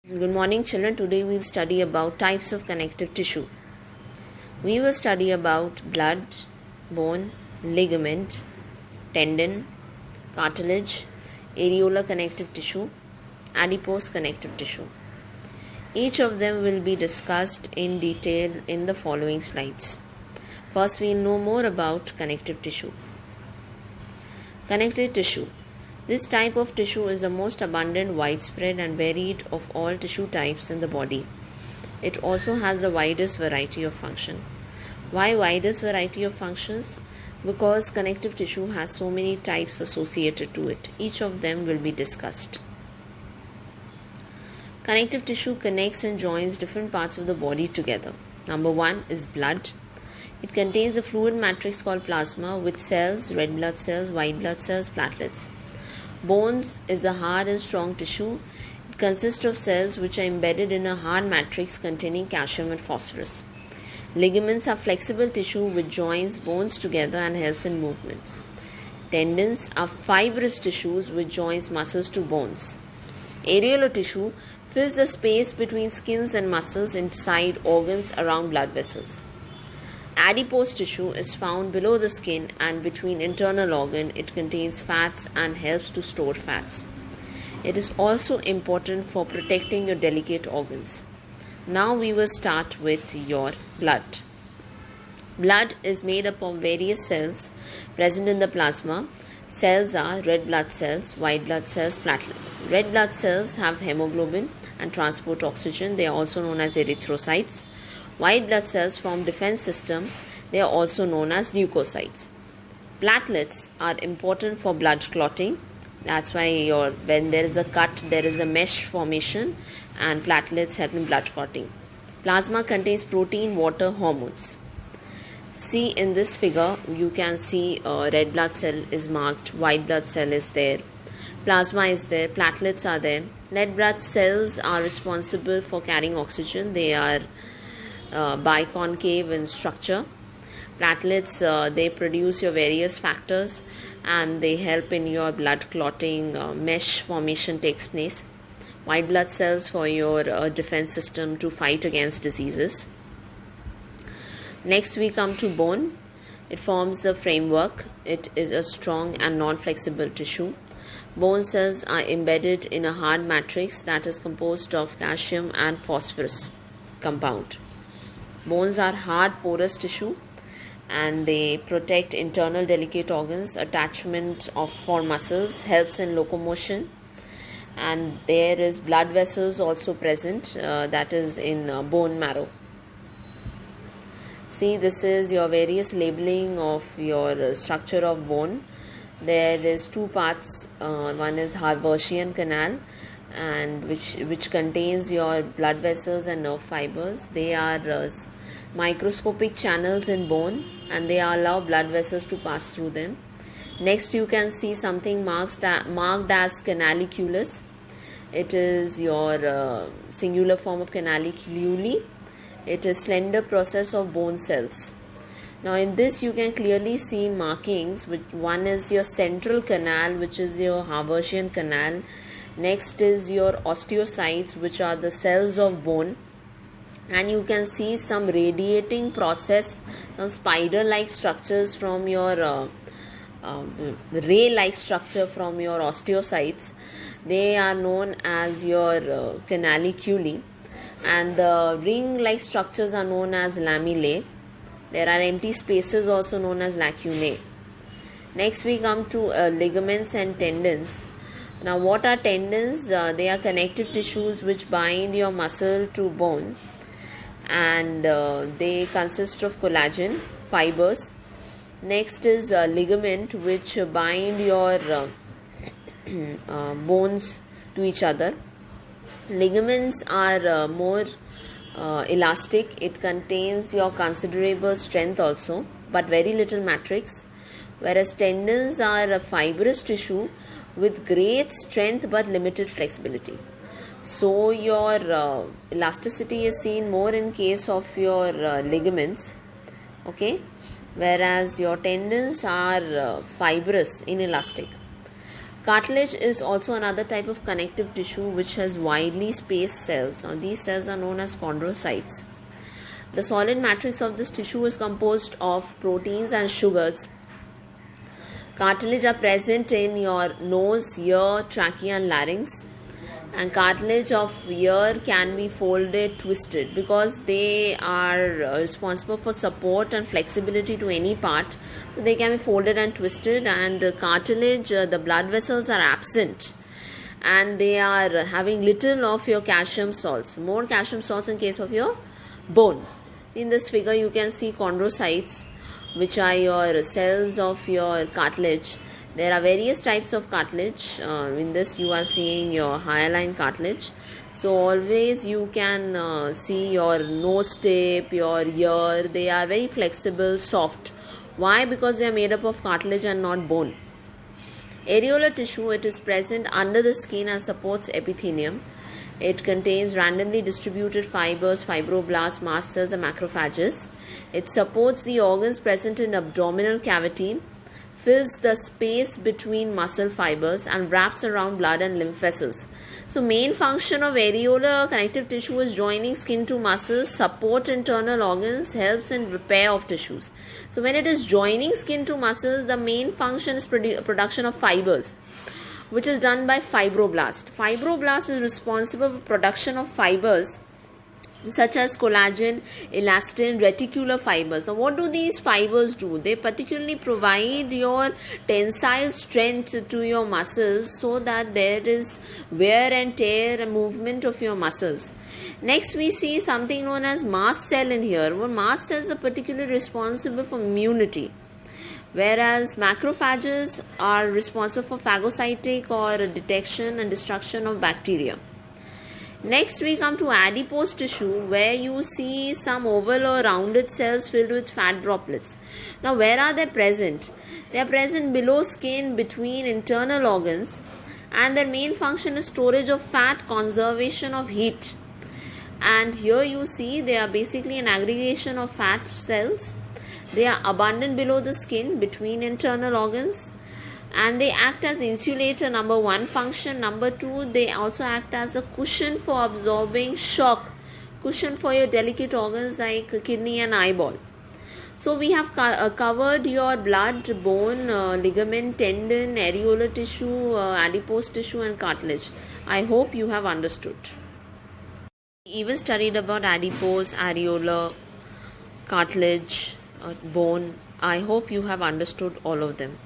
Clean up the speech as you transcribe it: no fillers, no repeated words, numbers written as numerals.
Good morning, children. Today we'll study about types of connective tissue. We will study about blood, bone, ligament, tendon, cartilage, areolar connective tissue, adipose connective tissue. Each of them will be discussed in detail in the following slides. First, we'll know more about connective tissue. Connective tissue. This type of tissue is the most abundant, widespread and varied of all tissue types in the body. It also has the widest variety of function. Why widest variety of functions? Because connective tissue has so many types associated to it. Each of them will be discussed. Connective tissue connects and joins different parts of the body together. Number 1 is blood. It contains a fluid matrix called plasma with cells, red blood cells, white blood cells, platelets. Bones is a hard and strong tissue. It consists of cells which are embedded in a hard matrix containing calcium and phosphorus. Ligaments are flexible tissue which joins bones together and helps in movements. Tendons are fibrous tissues which joins muscles to bones. Areolar tissue fills the space between skins and muscles inside organs around blood vessels. Adipose tissue is found below the skin and between internal organ. It contains fats and helps to store fats. It is also important for protecting your delicate organs. Now we will start with your blood. Blood is made up of various cells present in the plasma. Cells are red blood cells, white blood cells, platelets. Red blood cells have hemoglobin and transport oxygen. They are also known as erythrocytes. White blood cells form defense system. They are also known as leukocytes. Platelets are important for blood clotting. That's why when there is a cut, there is a mesh formation and platelets help in blood clotting. Plasma contains protein, water, hormones. See in this figure, you can see red blood cell is marked, white blood cell is there, plasma is there, platelets are there. Red blood cells are responsible for carrying oxygen. They are biconcave in structure. Platelets, they produce your various factors and they help in your blood clotting. Mesh formation takes place. White blood cells for your defense system to fight against diseases. Next we come to bone. It forms the framework. It is a strong and non-flexible tissue. Bone cells are embedded in a hard matrix that is composed of calcium and phosphorus compound. Bones are hard porous tissue and they protect internal delicate organs. Attachment for muscles helps in locomotion, and there is blood vessels also present, that is in bone marrow. See, this is your various labeling of your structure of bone. There is two parts. One is Haversian canal, and which contains your blood vessels and nerve fibers. They are microscopic channels in bone and they allow blood vessels to pass through them. Next you can see something marked as canaliculus. It is your singular form of canaliculi. It is slender process of bone cells. Now in this you can clearly see markings. One is your central canal, which is your Haversian canal. Next is your osteocytes, which are the cells of bone. And you can see some radiating process, some spider-like structures from your ray-like structure from your osteocytes. They are known as your canaliculi, and the ring-like structures are known as lamellae. There are empty spaces also known as lacunae. Next we come to ligaments and tendons. Now what are tendons? They are connective tissues which bind your muscle to bone, and they consist of collagen fibers. Next is ligament, which bind your bones to each other. Ligaments are more elastic. It contains your considerable strength also, but very little matrix, whereas tendons are a fibrous tissue with great strength but limited flexibility. So your elasticity is seen more in case of your ligaments, okay, whereas your tendons are fibrous, inelastic. Cartilage is also another type of connective tissue which has widely spaced cells. Now, these cells are known as chondrocytes. The solid matrix of this tissue is composed of proteins and sugars. Cartilage are present in your nose, ear, trachea and larynx. And cartilage of ear can be folded, twisted, because they are responsible for support and flexibility to any part. So they can be folded and twisted, and cartilage, the blood vessels are absent, and they are having little of your calcium salts, more calcium salts in case of your bone. In this figure you can see chondrocytes, which are your cells of your cartilage. There are various types of cartilage. In this you are seeing your hyaline cartilage. So always you can see your nose tip, your ear. They are very flexible, soft. Why? Because they are made up of cartilage and not bone. Areolar tissue, it is present under the skin and supports epithelium. It contains randomly distributed fibers, fibroblasts, mast cells and macrophages. It supports the organs present in abdominal cavity, fills the space between muscle fibers and wraps around blood and lymph vessels. So main function of areolar connective tissue is joining skin to muscles, support internal organs, helps in repair of tissues. So when it is joining skin to muscles, the main function is production of fibers, which is done by fibroblast. Fibroblast is responsible for production of fibers such as collagen, elastin, reticular fibers. So what do these fibers do? They particularly provide your tensile strength to your muscles so that there is wear and tear and movement of your muscles. Next we see something known as mast cell in here. Well, mast cells are particularly responsible for immunity, whereas macrophages are responsible for phagocytic or detection and destruction of bacteria. Next we come to adipose tissue, where you see some oval or rounded cells filled with fat droplets. Now where are they present? They are present below skin between internal organs, and their main function is storage of fat, conservation of heat. And here you see they are basically an aggregation of fat cells. They are abundant below the skin between internal organs, and they act as insulator, number one function. Number two, they also act as a cushion for absorbing shock, cushion for your delicate organs like kidney and eyeball. So we have covered your blood, bone, ligament, tendon, areolar tissue, adipose tissue and cartilage. I hope you have understood. We even studied about adipose, areolar, cartilage, bone. I hope you have understood all of them.